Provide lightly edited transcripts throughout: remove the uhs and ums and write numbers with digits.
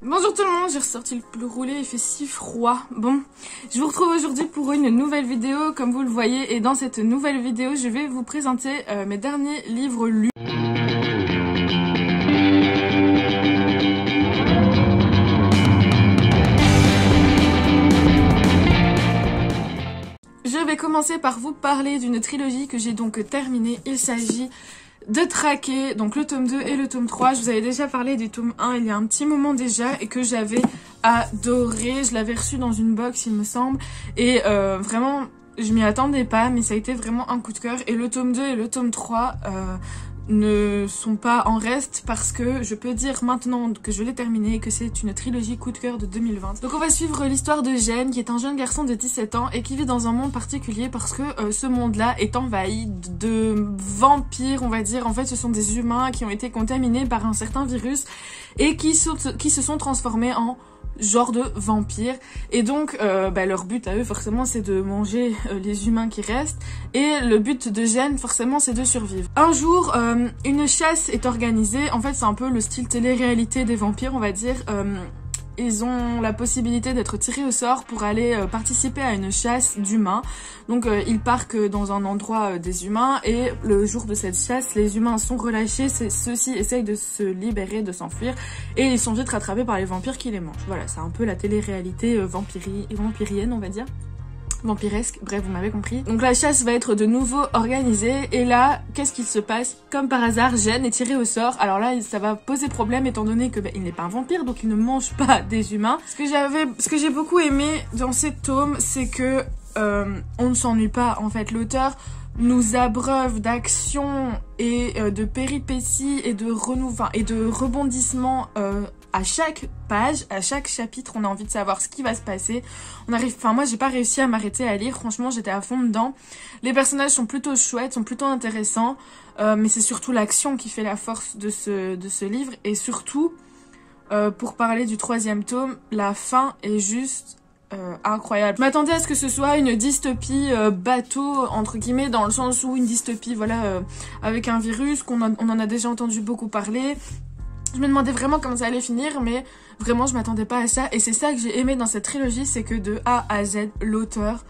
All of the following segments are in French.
Bonjour tout le monde, j'ai ressorti le pull roulé, il fait si froid. Bon, je vous retrouve aujourd'hui pour une nouvelle vidéo, comme vous le voyez, et dans cette nouvelle vidéo, je vais vous présenter mes derniers livres lus. Je vais commencer par vous parler d'une trilogie que j'ai donc terminée. Il s'agit de Traqué, donc le tome 2 et le tome 3. Je vous avais déjà parlé du tome 1 il y a un petit moment déjà et que j'avais adoré. Je l'avais reçu dans une box il me semble et vraiment je m'y attendais pas, mais ça a été vraiment un coup de cœur. Et le tome 2 et le tome 3 ne sont pas en reste parce que je peux dire maintenant que je l'ai terminé que c'est une trilogie coup de cœur de 2020. Donc on va suivre l'histoire de Gène qui est un jeune garçon de 17 ans et qui vit dans un monde particulier parce que ce monde-là est envahi de vampires, on va dire. En fait ce sont des humains qui ont été contaminés par un certain virus et qui se sont transformés en genre de vampires, et donc leur but à eux forcément c'est de manger les humains qui restent, et le but de Gène forcément c'est de survivre. Un jour une chasse est organisée, en fait c'est un peu le style télé-réalité des vampires on va dire. Ils ont la possibilité d'être tirés au sort pour aller participer à une chasse d'humains. Donc ils partent dans un endroit des humains et le jour de cette chasse, les humains sont relâchés. Ceux-ci essayent de se libérer, de s'enfuir et ils sont vite rattrapés par les vampires qui les mangent. Voilà, c'est un peu la télé-réalité vampirienne on va dire. Vampiresque, bref vous m'avez compris. Donc la chasse va être de nouveau organisée et là qu'est-ce qu'il se passe? Comme par hasard, Gène est tiré au sort. Alors là ça va poser problème étant donné que il n'est pas un vampire donc il ne mange pas des humains. Ce que j'ai beaucoup aimé dans ces tomes c'est que on ne s'ennuie pas en fait. L'auteur nous abreuve d'actions et de péripéties et de rebondissements à chaque page, à chaque chapitre, on a envie de savoir ce qui va se passer. Moi j'ai pas réussi à m'arrêter à lire, franchement j'étais à fond dedans. Les personnages sont plutôt chouettes, sont plutôt intéressants, mais c'est surtout l'action qui fait la force de ce livre. Et surtout, pour parler du troisième tome, la fin est juste incroyable. Je m'attendais à ce que ce soit une dystopie bateau entre guillemets, dans le sens où une dystopie voilà avec un virus on en a déjà entendu beaucoup parler. Je me demandais vraiment comment ça allait finir, mais vraiment je m'attendais pas à ça. Et c'est ça que j'ai aimé dans cette trilogie, c'est que de A à Z, l'auteur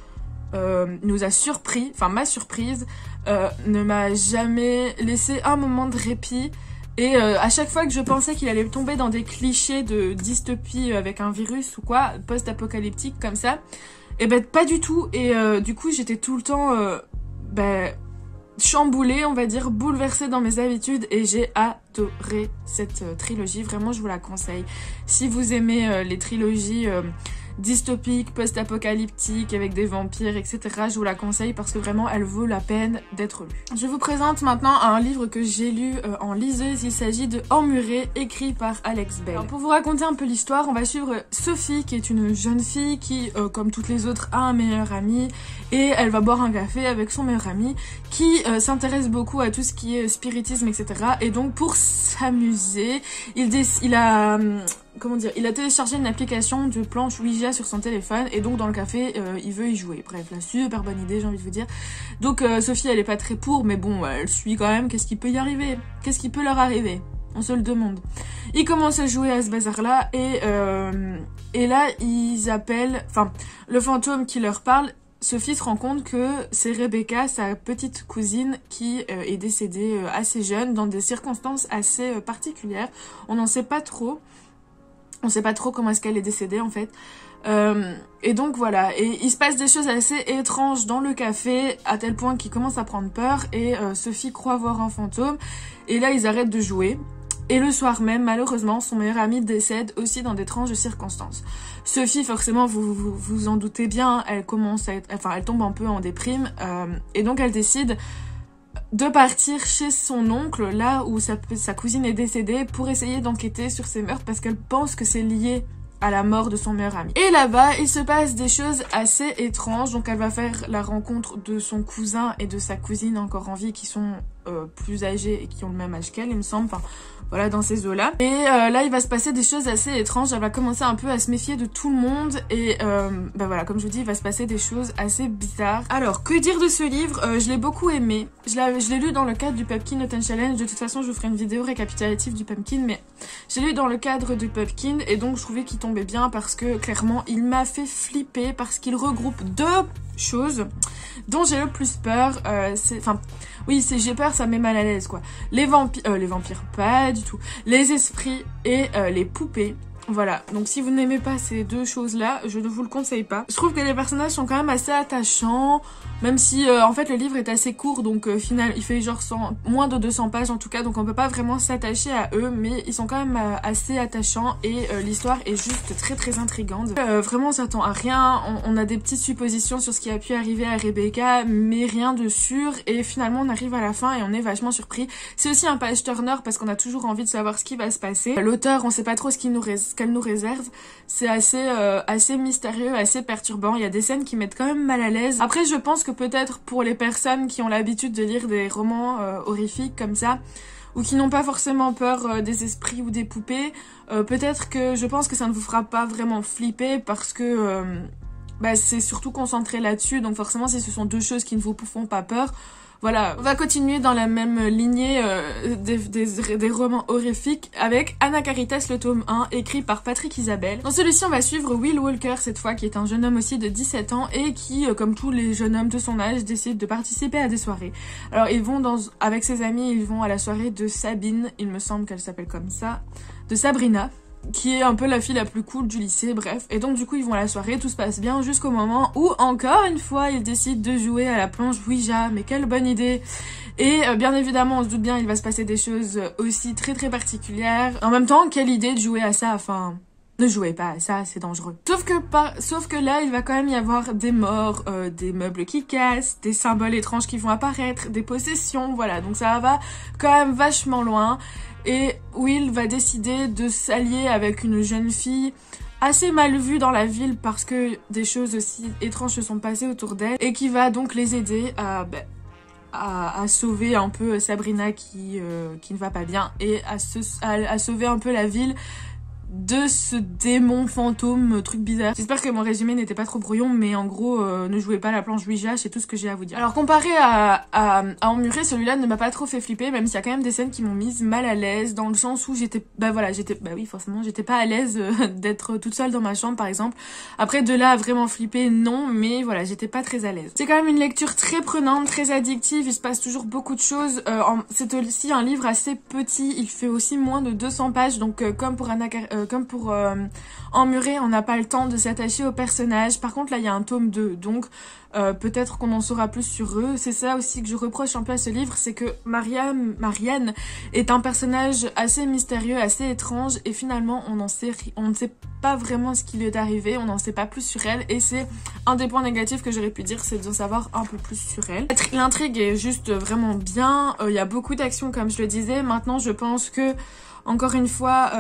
nous a surpris, enfin ma surprise, ne m'a jamais laissé un moment de répit. Et à chaque fois que je pensais qu'il allait tomber dans des clichés de dystopie avec un virus ou quoi, post-apocalyptique comme ça, et ben pas du tout. Et du coup j'étais tout le temps chamboulée, on va dire, bouleversée dans mes habitudes, et j'ai adoré cette trilogie. Vraiment je vous la conseille. Si vous aimez les trilogies dystopiques, post-apocalyptiques, avec des vampires, etc. je vous la conseille parce que vraiment elle vaut la peine d'être lue. Je vous présente maintenant un livre que j'ai lu en liseuse. Il s'agit de Emmuré, écrit par Alex Bell. Alors, pour vous raconter un peu l'histoire, on va suivre Sophie qui est une jeune fille qui, comme toutes les autres, a un meilleur ami et elle va boire un café avec son meilleur ami qui s'intéresse beaucoup à tout ce qui est spiritisme, etc. Et donc pour s'amuser, il a téléchargé une application de planche Ouija sur son téléphone et donc dans le café il veut y jouer. Bref, la super bonne idée j'ai envie de vous dire. Donc Sophie elle est pas très pour, mais bon elle suit quand même. Qu'est-ce qui peut y arriver? Qu'est-ce qui peut leur arriver? On se le demande. Ils commencent à jouer à ce bazar là et là ils appellent, enfin le fantôme qui leur parle. Sophie se rend compte que c'est Rebecca, sa petite cousine, qui est décédée assez jeune dans des circonstances assez particulières. On n'en sait pas trop. On sait pas trop comment est-ce qu'elle est décédée en fait. Et donc voilà, et il se passe des choses assez étranges dans le café à tel point qu'il commence à prendre peur et Sophie croit voir un fantôme et là ils arrêtent de jouer. Et le soir même, malheureusement, son meilleur ami décède aussi dans d'étranges circonstances. Sophie, forcément, vous en doutez bien, elle tombe un peu en déprime et donc elle décide de partir chez son oncle, là où sa cousine est décédée, pour essayer d'enquêter sur ces meurtres parce qu'elle pense que c'est lié à la mort de son meilleur ami. Et là-bas, il se passe des choses assez étranges, donc elle va faire la rencontre de son cousin et de sa cousine encore en vie qui sont plus âgés et qui ont le même âge qu'elle, il me semble. Enfin, voilà, dans ces eaux-là. Et là, il va se passer des choses assez étranges. Elle va commencer un peu à se méfier de tout le monde. Et bah voilà, comme je vous dis, il va se passer des choses assez bizarres. Alors, que dire de ce livre? Je l'ai beaucoup aimé. Je l'ai lu dans le cadre du Pumpkin Autumn Challenge. De toute façon, je vous ferai une vidéo récapitulative du Pumpkin. Mais j'ai lu dans le cadre du Pumpkin. Et donc, je trouvais qu'il tombait bien parce que, clairement, il m'a fait flipper. Parce qu'il regroupe deux choses dont j'ai le plus peur. Enfin, oui, j'ai peur, ça me met mal à l'aise, quoi. Les vampires, pas du tout. Les esprits et les poupées. Voilà, donc si vous n'aimez pas ces deux choses-là, je ne vous le conseille pas. Je trouve que les personnages sont quand même assez attachants, même si en fait le livre est assez court, donc final, il fait genre moins de 200 pages en tout cas, donc on peut pas vraiment s'attacher à eux, mais ils sont quand même assez attachants et l'histoire est juste très très intrigante. Vraiment on s'attend à rien, on a des petites suppositions sur ce qui a pu arriver à Rebecca, mais rien de sûr, et finalement on arrive à la fin et on est vachement surpris. C'est aussi un page turner parce qu'on a toujours envie de savoir ce qui va se passer. L'auteur, on sait pas trop ce qu'elle nous réserve, c'est assez mystérieux, assez perturbant. Il y a des scènes qui mettent quand même mal à l'aise. Après, je pense que peut-être pour les personnes qui ont l'habitude de lire des romans horrifiques comme ça, ou qui n'ont pas forcément peur des esprits ou des poupées, peut-être que je pense que ça ne vous fera pas vraiment flipper parce que bah, c'est surtout concentré là-dessus. Donc forcément, si ce sont deux choses qui ne vous font pas peur, voilà, on va continuer dans la même lignée des romans horrifiques avec Anna Caritas, le tome 1, écrit par Patrick Isabelle. Dans celui-ci, on va suivre Will Walker, cette fois, qui est un jeune homme aussi de 17 ans et qui, comme tous les jeunes hommes de son âge, décide de participer à des soirées. Alors, avec ses amis, ils vont à la soirée de Sabine, il me semble qu'elle s'appelle comme ça, de Sabrina, qui est un peu la fille la plus cool du lycée, bref. Et donc du coup ils vont à la soirée, tout se passe bien jusqu'au moment où encore une fois ils décident de jouer à la planche Ouija, mais quelle bonne idée. Et bien évidemment on se doute bien il va se passer des choses aussi très très particulières. En même temps, quelle idée de jouer à ça, enfin... Ne jouez pas à ça, c'est dangereux. Sauf que là, il va quand même y avoir des morts, des meubles qui cassent, des symboles étranges qui vont apparaître, des possessions, voilà. Donc ça va quand même vachement loin. Et Will va décider de s'allier avec une jeune fille assez mal vue dans la ville parce que des choses aussi étranges se sont passées autour d'elle. Et qui va donc les aider à sauver un peu Sabrina qui ne va pas bien. Et à sauver un peu la ville de ce démon fantôme, truc bizarre. J'espère que mon résumé n'était pas trop brouillon, mais en gros, ne jouez pas à la planche Ouija, c'est tout ce que j'ai à vous dire. Alors comparé à Emmuré, celui-là ne m'a pas trop fait flipper, même s'il y a quand même des scènes qui m'ont mise mal à l'aise, dans le sens où j'étais pas à l'aise d'être toute seule dans ma chambre par exemple. Après de là à vraiment flipper, non, mais voilà, j'étais pas très à l'aise. C'est quand même une lecture très prenante, très addictive, il se passe toujours beaucoup de choses. C'est aussi un livre assez petit, il fait aussi moins de 200 pages, donc comme pour Emmuré, on n'a pas le temps de s'attacher aux personnages. Par contre là il y a un tome 2, donc peut-être qu'on en saura plus sur eux. C'est ça aussi que je reproche un peu à ce livre, c'est que Marianne est un personnage assez mystérieux, assez étrange, et finalement on ne sait pas vraiment ce qui lui est arrivé, on n'en sait pas plus sur elle, et c'est un des points négatifs que j'aurais pu dire, c'est de savoir un peu plus sur elle. L'intrigue est juste vraiment bien, il y a beaucoup d'actions comme je le disais. Maintenant je pense que, encore une fois,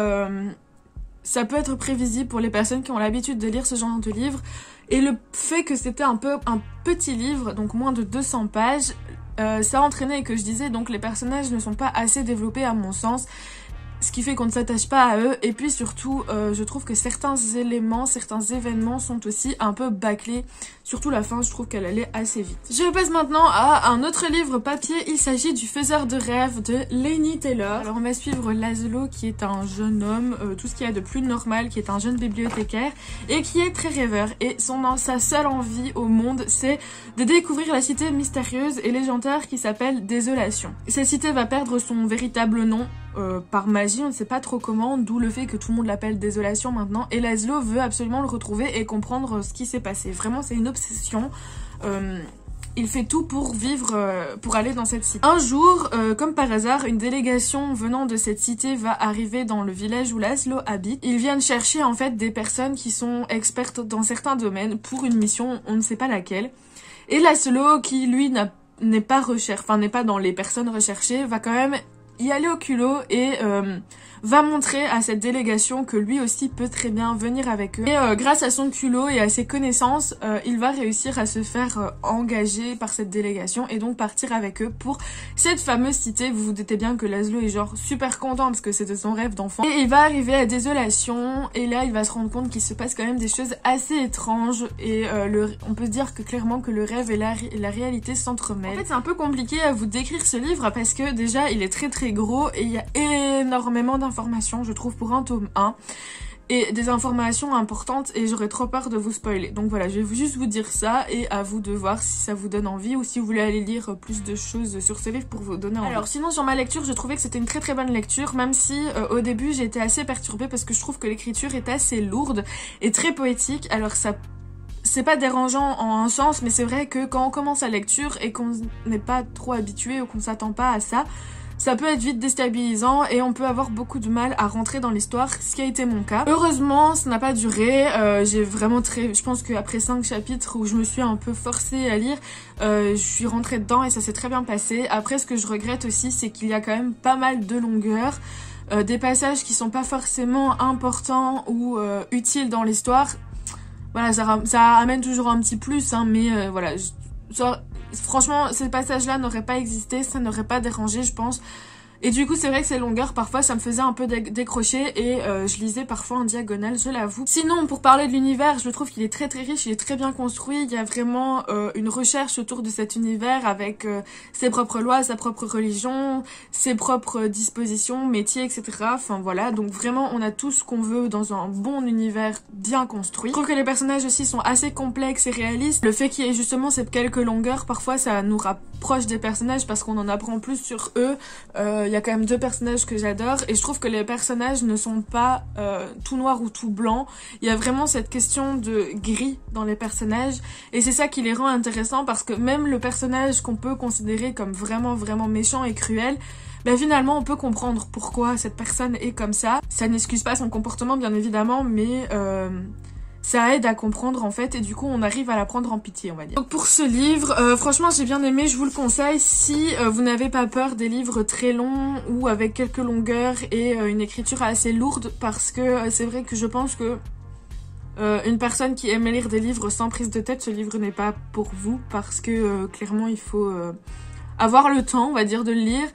ça peut être prévisible pour les personnes qui ont l'habitude de lire ce genre de livre. Et le fait que c'était un petit livre, donc moins de 200 pages, ça entraînait que je disais donc les personnages ne sont pas assez développés à mon sens. Ce qui fait qu'on ne s'attache pas à eux. Et puis surtout, je trouve que certains événements sont aussi un peu bâclés. Surtout la fin, je trouve qu'elle allait assez vite. Je passe maintenant à un autre livre papier. Il s'agit du Faiseur de rêves de Laini Taylor. Alors on va suivre Laszlo qui est un jeune homme, tout ce qu'il y a de plus normal, qui est un jeune bibliothécaire et qui est très rêveur. Et sa seule envie au monde, c'est de découvrir la cité mystérieuse et légendaire qui s'appelle Désolation. Cette cité va perdre son véritable nom par magie, on ne sait pas trop comment, d'où le fait que tout le monde l'appelle Désolation maintenant, et Laszlo veut absolument le retrouver et comprendre ce qui s'est passé. Vraiment c'est une obsession, il fait tout pour vivre, pour aller dans cette cité. Un jour, comme par hasard, une délégation venant de cette cité va arriver dans le village où Laszlo habite. Ils viennent chercher en fait des personnes qui sont expertes dans certains domaines pour une mission, on ne sait pas laquelle. Et Laszlo, qui lui n'est pas dans les personnes recherchées, va quand même y aller au culot et va montrer à cette délégation que lui aussi peut très bien venir avec eux. Et grâce à son culot et à ses connaissances, il va réussir à se faire engager par cette délégation et donc partir avec eux pour cette fameuse cité. Vous vous doutez bien que Laszlo est genre super content parce que c'était son rêve d'enfant. Et il va arriver à Désolation et là il va se rendre compte qu'il se passe quand même des choses assez étranges et on peut dire que clairement que le rêve et la réalité s'entremêlent. En fait c'est un peu compliqué à vous décrire ce livre parce que déjà il est très gros et il y a énormément d'informations je trouve pour un tome 1. Et des informations importantes et j'aurais trop peur de vous spoiler. Donc voilà, je vais juste vous dire ça et à vous de voir si ça vous donne envie ou si vous voulez aller lire plus de choses sur ce livre pour vous donner envie. Alors sinon sur ma lecture, je trouvais que c'était une très bonne lecture, même si au début j'ai été assez perturbée parce que je trouve que l'écriture est assez lourde et très poétique. Alors ça... c'est pas dérangeant en un sens, mais c'est vrai que quand on commence la lecture et qu'on n'est pas trop habitué ou qu'on s'attend pas à ça, ça peut être vite déstabilisant et on peut avoir beaucoup de mal à rentrer dans l'histoire, ce qui a été mon cas. Heureusement, ça n'a pas duré, j'ai vraiment je pense qu'après 5 chapitres où je me suis un peu forcée à lire, je suis rentrée dedans et ça s'est très bien passé. Après, ce que je regrette aussi, c'est qu'il y a quand même pas mal de longueur, des passages qui sont pas forcément importants ou utiles dans l'histoire. Voilà, ça amène toujours un petit plus, hein, mais voilà, franchement, ces passages-là n'auraient pas existé, ça n'aurait pas dérangé, je pense. Et du coup, c'est vrai que ces longueurs, parfois, ça me faisait un peu décrocher et je lisais parfois en diagonale, je l'avoue. Sinon, pour parler de l'univers, je trouve qu'il est très riche, il est très bien construit. Il y a vraiment une recherche autour de cet univers avec ses propres lois, sa propre religion, ses propres dispositions, métiers, etc. Enfin voilà, donc vraiment, on a tout ce qu'on veut dans un bon univers bien construit. Je trouve que les personnages aussi sont assez complexes et réalistes. Le fait qu'il y ait justement ces quelques longueurs, parfois, ça nous rapproche des personnages parce qu'on en apprend plus sur eux. Il y a quand même 2 personnages que j'adore et je trouve que les personnages ne sont pas tout noirs ou tout blancs. Il y a vraiment cette question de gris dans les personnages et c'est ça qui les rend intéressants parce que même le personnage qu'on peut considérer comme vraiment méchant et cruel, ben finalement on peut comprendre pourquoi cette personne est comme ça. Ça n'excuse pas son comportement bien évidemment, mais ça aide à comprendre en fait et du coup on arrive à la prendre en pitié, on va dire. Donc pour ce livre, franchement j'ai bien aimé, je vous le conseille si vous n'avez pas peur des livres très longs ou avec quelques longueurs et une écriture assez lourde, parce que c'est vrai que je pense que une personne qui aime lire des livres sans prise de tête, ce livre n'est pas pour vous parce que clairement il faut avoir le temps, on va dire, de le lire.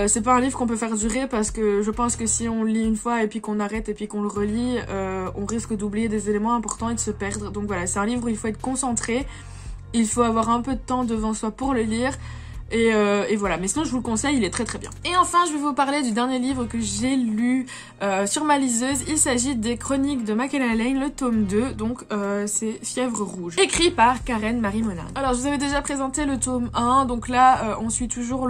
C'est pas un livre qu'on peut faire durer parce que je pense que si on lit une fois et puis qu'on arrête et puis qu'on le relit, on risque d'oublier des éléments importants et de se perdre. Donc voilà, c'est un livre où il faut être concentré, il faut avoir un peu de temps devant soi pour le lire. Et voilà, mais sinon je vous le conseille, il est très bien. Et enfin je vais vous parler du dernier livre que j'ai lu sur ma liseuse. Il s'agit des Chroniques de Makela Lane, le tome 2, donc c'est Fièvre Rouge, écrit par Karen Marie Monard. Alors je vous avais déjà présenté le tome 1, donc là on suit toujours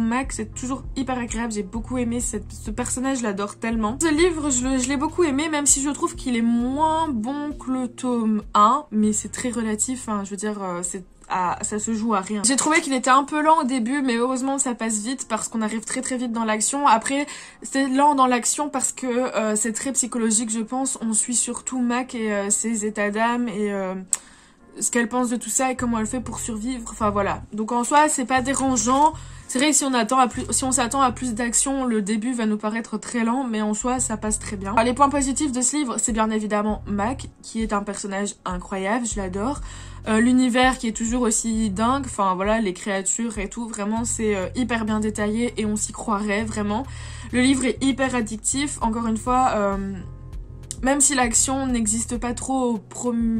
Mac, c'est toujours hyper agréable, j'ai beaucoup aimé ce personnage, je l'adore tellement. Ce livre je l'ai beaucoup aimé, même si je trouve qu'il est moins bon que le tome 1, mais c'est très relatif, hein, je veux dire ça se joue à rien. J'ai trouvé qu'il était un peu lent au début, mais heureusement ça passe vite parce qu'on arrive très vite dans l'action. Après, c'est lent dans l'action parce que c'est très psychologique, je pense. On suit surtout Mac et ses états d'âme et ce qu'elle pense de tout ça et comment elle fait pour survivre. Enfin voilà. Donc en soi, c'est pas dérangeant. C'est vrai que si on s'attend à plus d'action, le début va nous paraître très lent, mais en soi, ça passe très bien. Alors, les points positifs de ce livre, c'est bien évidemment Mac, qui est un personnage incroyable, je l'adore. L'univers qui est toujours aussi dingue, enfin voilà, les créatures et tout, vraiment c'est hyper bien détaillé et on s'y croirait vraiment. Le livre est hyper addictif, encore une fois... même si l'action n'existe pas trop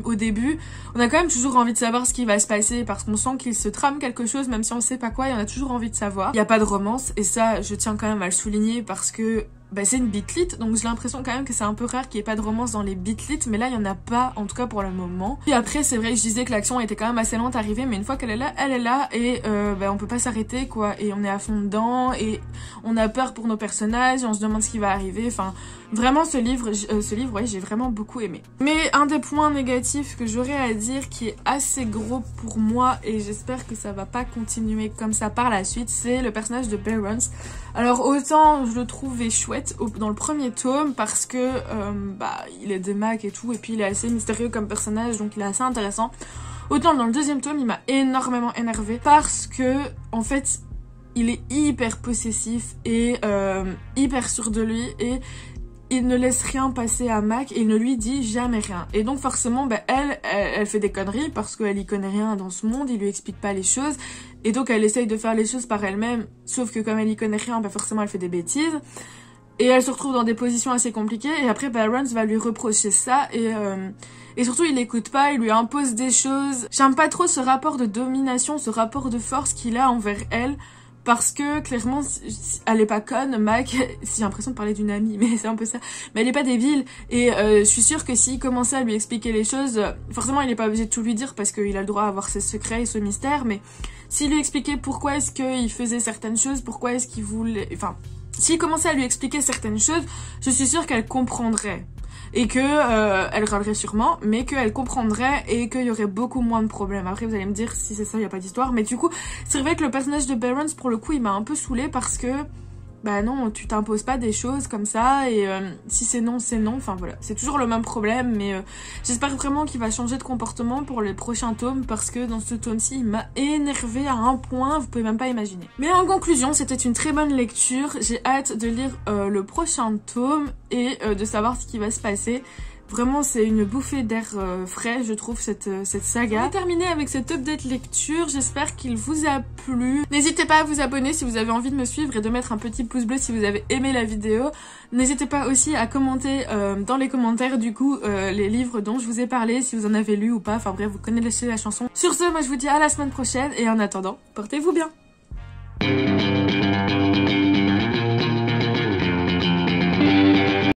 au début, on a quand même toujours envie de savoir ce qui va se passer parce qu'on sent qu'il se trame quelque chose, même si on sait pas quoi, et on a toujours envie de savoir. Il n'y a pas de romance, et ça, je tiens quand même à le souligner parce que c'est une beat-lit, donc j'ai l'impression quand même que c'est un peu rare qu'il n'y ait pas de romance dans les beat-lit, mais là il n'y en a pas, en tout cas pour le moment. Puis après c'est vrai que je disais que l'action était quand même assez lente à arriver, mais une fois qu'elle est là, elle est là, et on peut pas s'arrêter quoi, et on est à fond dedans, et on a peur pour nos personnages, et on se demande ce qui va arriver, enfin vraiment ce livre ouais, j'ai vraiment beaucoup aimé. Mais un des points négatifs que j'aurais à dire, qui est assez gros pour moi, et j'espère que ça va pas continuer comme ça par la suite, c'est le personnage de Barons. Alors autant je le trouvais chouette dans le premier tome parce que il est des Mac et tout, et puis il est assez mystérieux comme personnage, donc il est assez intéressant. Autant dans le deuxième tome il m'a énormément énervé parce que en fait il est hyper possessif et hyper sûr de lui et il ne laisse rien passer à Mac et il ne lui dit jamais rien. Et donc forcément, elle fait des conneries parce qu'elle y connaît rien dans ce monde, il lui explique pas les choses. Et donc elle essaye de faire les choses par elle-même, sauf que comme elle y connaît rien, forcément elle fait des bêtises. Et elle se retrouve dans des positions assez compliquées. Et après, Rance va lui reprocher ça. Et surtout, il l'écoute pas, il lui impose des choses. J'aime pas trop ce rapport de domination, ce rapport de force qu'il a envers elle. Parce que clairement, elle est pas conne, Mac. J'ai l'impression de parler d'une amie, mais c'est un peu ça. Mais elle est pas débile. Et je suis sûre que s'il commençait à lui expliquer les choses, forcément il est pas obligé de tout lui dire parce qu'il a le droit à avoir ses secrets et ce mystère. Mais s'il lui expliquait pourquoi est-ce qu'il faisait certaines choses, pourquoi est-ce qu'il voulait... Enfin, s'il commençait à lui expliquer certaines choses, je suis sûre qu'elle comprendrait. Et que elle râlerait sûrement, mais qu'elle comprendrait et qu'il y aurait beaucoup moins de problèmes. Après vous allez me dire si c'est ça, il n'y a pas d'histoire. Mais du coup, c'est vrai que le personnage de Rance, pour le coup, il m'a un peu saoulée parce que non, tu t'imposes pas des choses comme ça et si c'est non, c'est non. Enfin voilà, c'est toujours le même problème, mais j'espère vraiment qu'il va changer de comportement pour les prochains tomes parce que dans ce tome-ci, il m'a énervé à un point, vous pouvez même pas imaginer. Mais en conclusion, c'était une très bonne lecture. J'ai hâte de lire le prochain tome et de savoir ce qui va se passer. Vraiment, c'est une bouffée d'air frais, je trouve, cette saga. On va terminer avec cette update lecture. J'espère qu'il vous a plu. N'hésitez pas à vous abonner si vous avez envie de me suivre et de mettre un petit pouce bleu si vous avez aimé la vidéo. N'hésitez pas aussi à commenter dans les commentaires, du coup, les livres dont je vous ai parlé, si vous en avez lu ou pas. Enfin bref, vous connaissez la chanson. Sur ce, moi je vous dis à la semaine prochaine et en attendant, portez-vous bien.